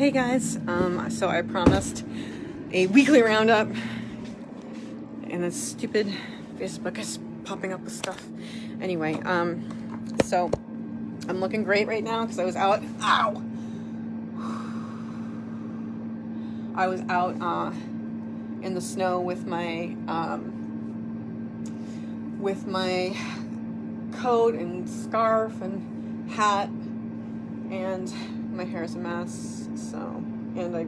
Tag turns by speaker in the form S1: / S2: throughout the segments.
S1: Hey guys, so I promised a weekly roundup, and this stupid Facebook is popping up with stuff. Anyway, so I'm looking great right now because I was out. Ow! I was out in the snow with my coat and scarf and hat, and my hair is a mess. So, and I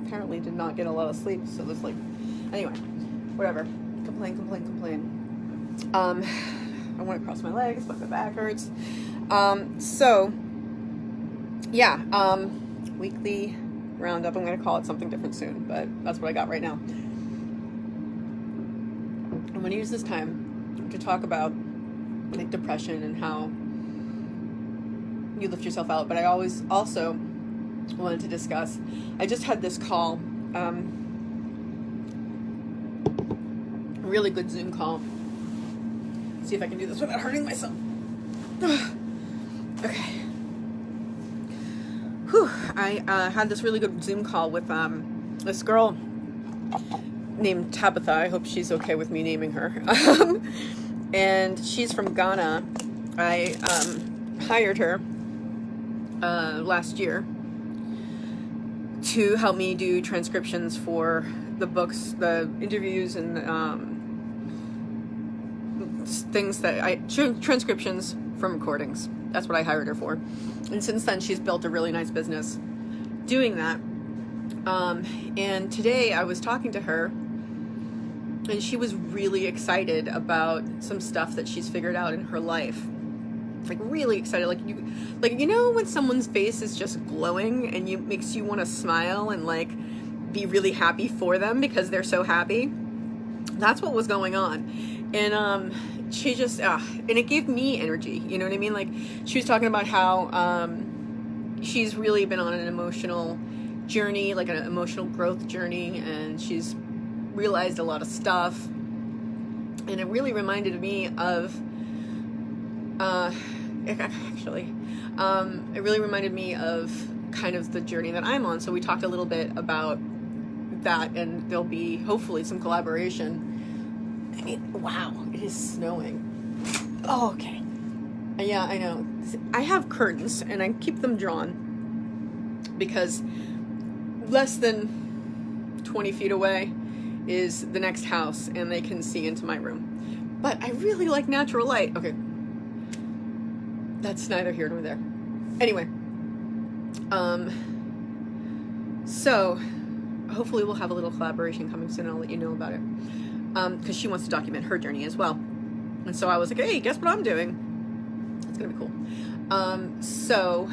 S1: apparently did not get a lot of sleep. So there's anyway, whatever. Complain. I want to cross my legs, but my back hurts. Weekly roundup. I'm going to call it something different soon, but that's what I got right now. I'm going to use this time to talk about depression and how you lift yourself out. But I always also wanted to discuss, I just had this call, really good Zoom call. See if I can do this without hurting myself. Okay. Whew. I had this really good Zoom call with this girl named Tabitha. I hope she's okay with me naming her. And she's from Ghana. I hired her last year to help me do transcriptions for the books, the interviews, and things that transcriptions from recordings. That's what I hired her for. And since then, she's built a really nice business doing that. And today I was talking to her, and she was really excited about some stuff that she's figured out in her life. Really excited, you know when someone's face is just glowing and makes you want to smile and be really happy for them because they're so happy. That's what was going on. And she just and it gave me energy, you know what I mean? She was talking about how she's really been on an emotional journey, an emotional growth journey, and she's realized a lot of stuff. And it really reminded me of it really reminded me of kind of the journey that I'm on. So we talked a little bit about that, and there'll be hopefully some collaboration. I mean, wow, it is snowing. Oh, okay. Yeah, I know. I have curtains, and I keep them drawn because less than 20 feet away is the next house, and they can see into my room. But I really like natural light. Okay. That's neither here nor there. Anyway, so hopefully we'll have a little collaboration coming soon. I'll let you know about it, because she wants to document her journey as well. And so I was like, hey, guess what I'm doing? It's gonna be cool. So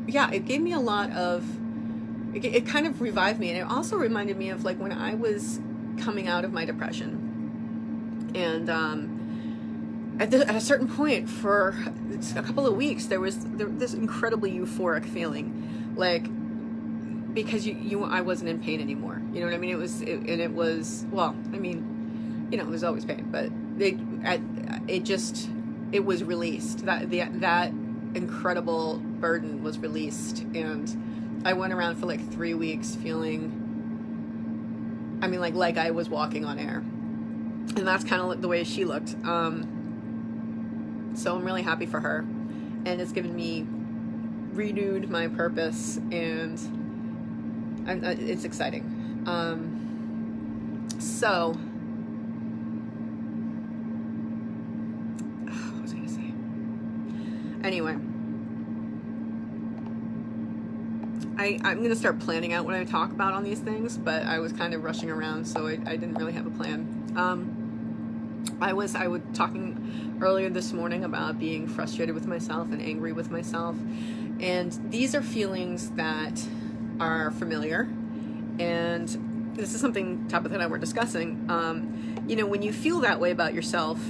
S1: yeah, it gave me a lot of, it kind of revived me, and it also reminded me of when I was coming out of my depression. And at a certain point, for a couple of weeks, there was this incredibly euphoric feeling, because I wasn't in pain anymore. You know what I mean? It was there's always pain, but it was released. That incredible burden was released, and I went around for 3 weeks feeling, like I was walking on air, and that's kind of the way she looked. So I'm really happy for her, and it's given me renewed my purpose, and it's exciting. So what was I gonna say? Anyway, I'm gonna start planning out what I talk about on these things, but I was kind of rushing around, so I didn't really have a plan. I was talking earlier this morning about being frustrated with myself and angry with myself, and these are feelings that are familiar, and this is something Tabitha and I were discussing. When you feel that way about yourself,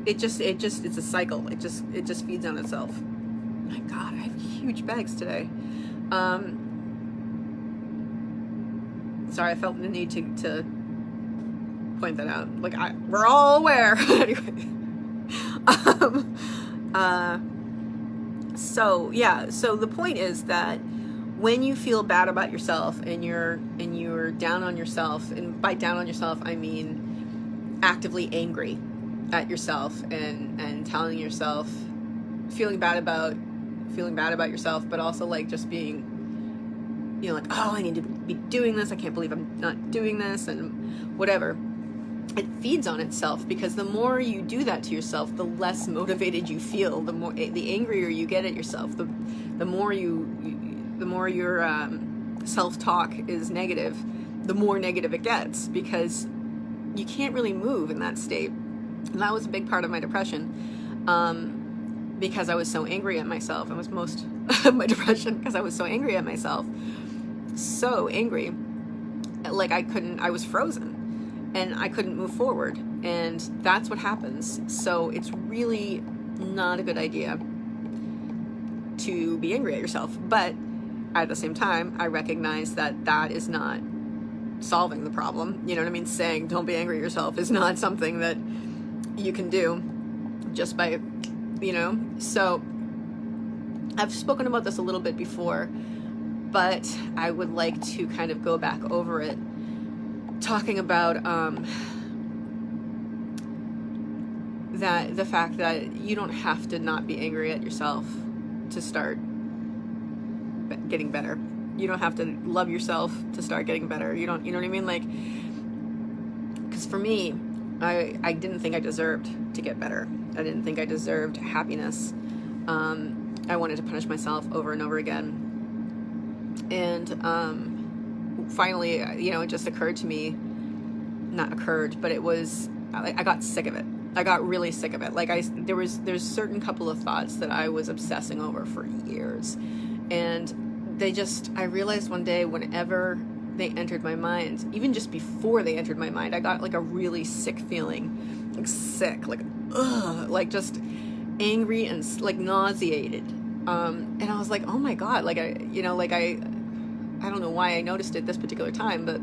S1: it's a cycle. It just feeds on itself. My God, I have huge bags today. Sorry, I felt the need to point that out. We're all aware. Anyway. So the point is that when you feel bad about yourself and you're down on yourself, and by down on yourself I mean actively angry at yourself and telling yourself, feeling bad about yourself, but also like just being, you know, like, oh, I need to be doing this, I can't believe I'm not doing this, and whatever. It feeds on itself, because the more you do that to yourself, the less motivated you feel, the angrier you get at yourself, the more your self-talk is negative, the more negative it gets, because you can't really move in that state. And that was a big part of my depression, because I was so angry at myself. It was most of my depression because I was so angry at myself, so angry, like I was frozen and I couldn't move forward. And that's what happens. So it's really not a good idea to be angry at yourself. But at the same time, I recognize that that is not solving the problem. You know what I mean? Saying don't be angry at yourself is not something that you can do just by, you know. So I've spoken about this a little bit before, but I would like to kind of go back over it, talking about that the fact that you don't have to not be angry at yourself to start getting better. You don't have to love yourself to start getting better. You know what I mean? Like, because for me, I didn't think I deserved to get better. I didn't think I deserved happiness. I wanted to punish myself over and over again. And finally, you know, it just occurred to me, not occurred, but it was, I got sick of it. I got really sick of it. Like there's certain couple of thoughts that I was obsessing over for years. And I realized one day, whenever they entered my mind, even just before they entered my mind, I got like a really sick feeling, like sick, like, ugh, like just angry and like nauseated. And I was like, oh my God, like I don't know why I noticed it this particular time, but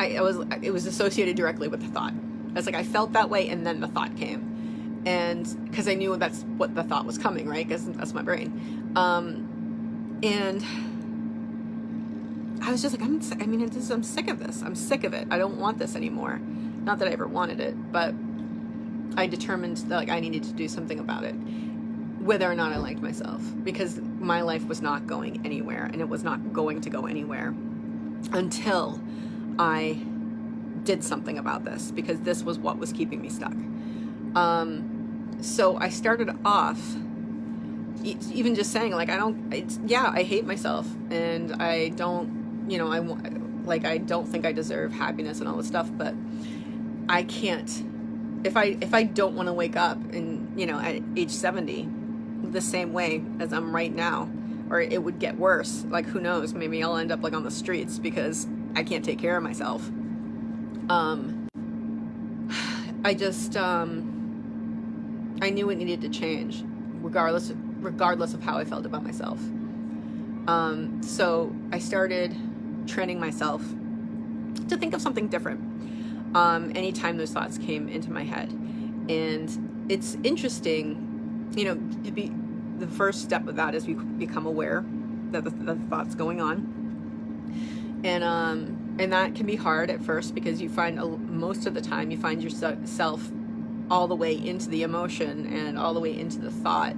S1: it was associated directly with the thought. I was like, I felt that way, and then the thought came, and because I knew that's what the thought was coming, right? Because that's my brain. And I was just like, I'm sick of this. I'm sick of it. I don't want this anymore. Not that I ever wanted it, but I determined that like I needed to do something about it, whether or not I liked myself, because my life was not going anywhere, and it was not going to go anywhere until I did something about this, because this was what was keeping me stuck. So I started off even just saying like, I hate myself, and I don't, you know, I don't think I deserve happiness and all this stuff, but I can't, if I don't want to wake up and, you know, at age 70 the same way as I'm right now, or it would get worse, like who knows, maybe I'll end up like on the streets because I can't take care of myself. I just I knew it needed to change, regardless of how I felt about myself. So I started training myself to think of something different anytime those thoughts came into my head. And it's interesting, you know, to be, the first step of that is we become aware that the thought's going on. And that can be hard at first, because you find most of the time you find yourself all the way into the emotion and all the way into the thought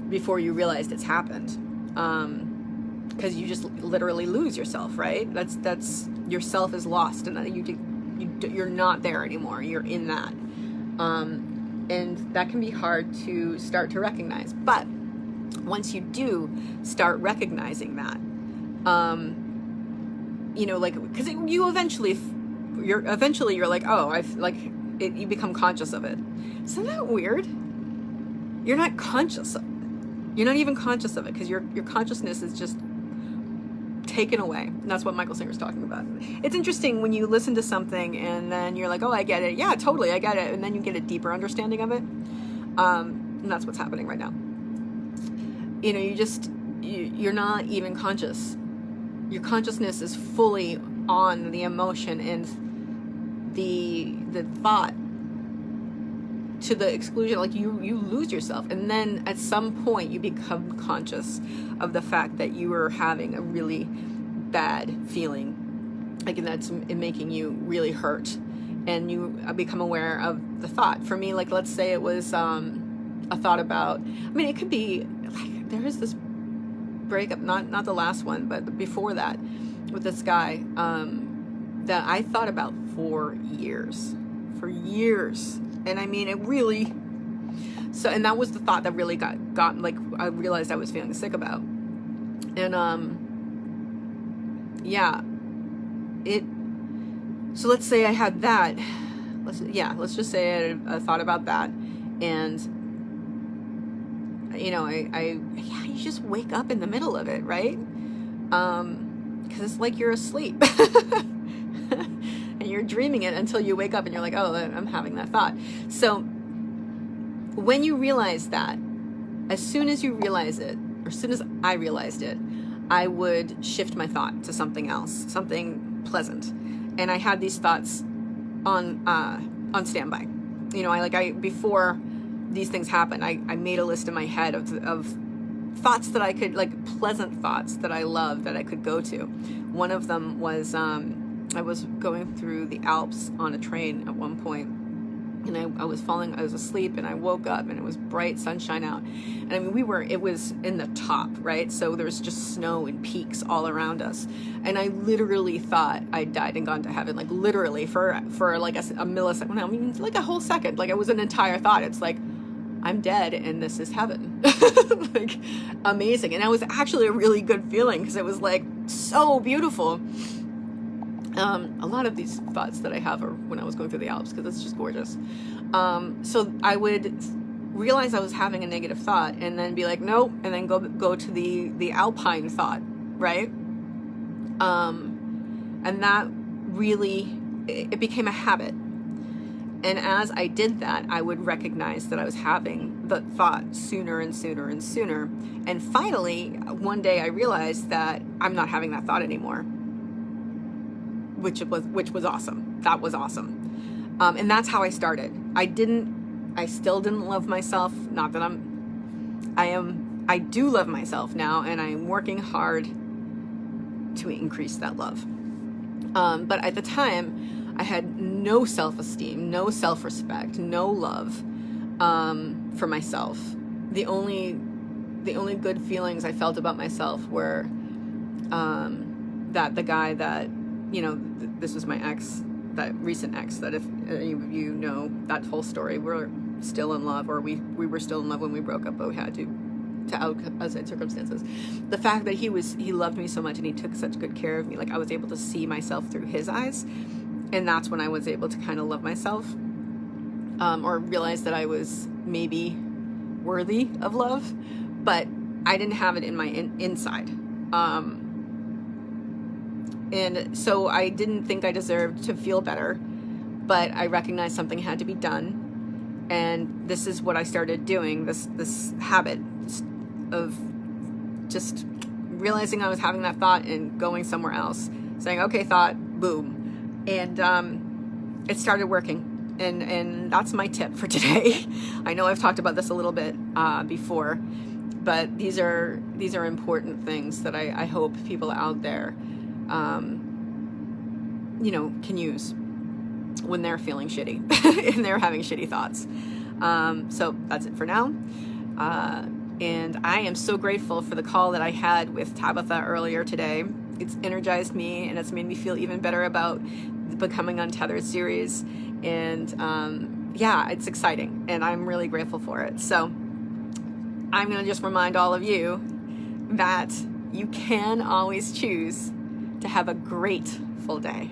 S1: before you realized it's happened. Because you just literally lose yourself, right? That's yourself is lost, and you're not there anymore. You're in that, and that can be hard to start to recognize. But once you do start recognizing that, you know, like, because you're eventually like, oh, you become conscious of it. Isn't that weird? You're not conscious of it. You're not even conscious of it, because your consciousness is just taken away. And that's what Michael Singer's talking about. It's interesting when you listen to something and then you're like, oh, I get it. Yeah, totally, I get it. And then you get a deeper understanding of it. And that's what's happening right now. You know, you're not even conscious. Your consciousness is fully on the emotion and the thought to the exclusion, like you lose yourself. And then at some point you become conscious of the fact that you are having a really bad feeling, like, and that's making you really hurt, and you become aware of the thought. For me, like, let's say it was a thought about, I mean, it could be like, there is this breakup, not the last one, but before that, with this guy that I thought about for years. And I mean, it really, so, and that was the thought that really got like, I realized I was feeling sick about. And yeah, so let's say I had that, let's just say I thought about that, and you know, you just wake up in the middle of it, right? Because it's like you're asleep. And you're dreaming it until you wake up and you're like, oh, I'm having that thought. So when you realize that, as soon as you realize it, or as soon as I realized it, I would shift my thought to something else, something pleasant. And I had these thoughts on standby. You know, before these things happened, I made a list in my head of thoughts that I could, like, pleasant thoughts that I love, that I could go to. One of them was, I was going through the Alps on a train at one point, and I was asleep, and I woke up, and it was bright sunshine out. And I mean, it was in the top, right? So there's just snow and peaks all around us. And I literally thought I died and gone to heaven, like, literally for like a millisecond, I mean, like a whole second, like, it was an entire thought. It's like, I'm dead and this is heaven. Like, amazing. And it was actually a really good feeling, because it was like so beautiful. A lot of these thoughts that I have are when I was going through the Alps, because it's just gorgeous. So I would realize I was having a negative thought, and then be like, nope, and then go to the alpine thought, right? And that really, it became a habit. And as I did that, I would recognize that I was having the thought sooner and sooner and sooner. And finally, one day I realized that I'm not having that thought anymore, which was awesome. That was awesome. And that's how I started. I still didn't love myself. Not that I do love myself now, and I'm working hard to increase that love. But at the time, I had no self-esteem, no self-respect, no love for myself. The only good feelings I felt about myself were that the guy that, you know, this was my ex, that recent ex, that if any of you know that whole story, we're still in love, or we were still in love when we broke up, but we had to outside circumstances. The fact that he loved me so much, and he took such good care of me, like, I was able to see myself through his eyes. And that's when I was able to kind of love myself, or realize that I was maybe worthy of love, but I didn't have it in my inside. And so I didn't think I deserved to feel better, but I recognized something had to be done. And this is what I started doing, this habit of just realizing I was having that thought and going somewhere else, saying, okay, thought, boom. And it started working, and that's my tip for today. I know I've talked about this a little bit before, but these are important things that I hope people out there, you know, can use when they're feeling shitty and they're having shitty thoughts. So that's it for now. And I am so grateful for the call that I had with Tabitha earlier today. It's energized me, and it's made me feel even better about the Becoming Untethered series. And yeah, it's exciting, and I'm really grateful for it. So I'm going to just remind all of you that you can always choose to have a grateful day.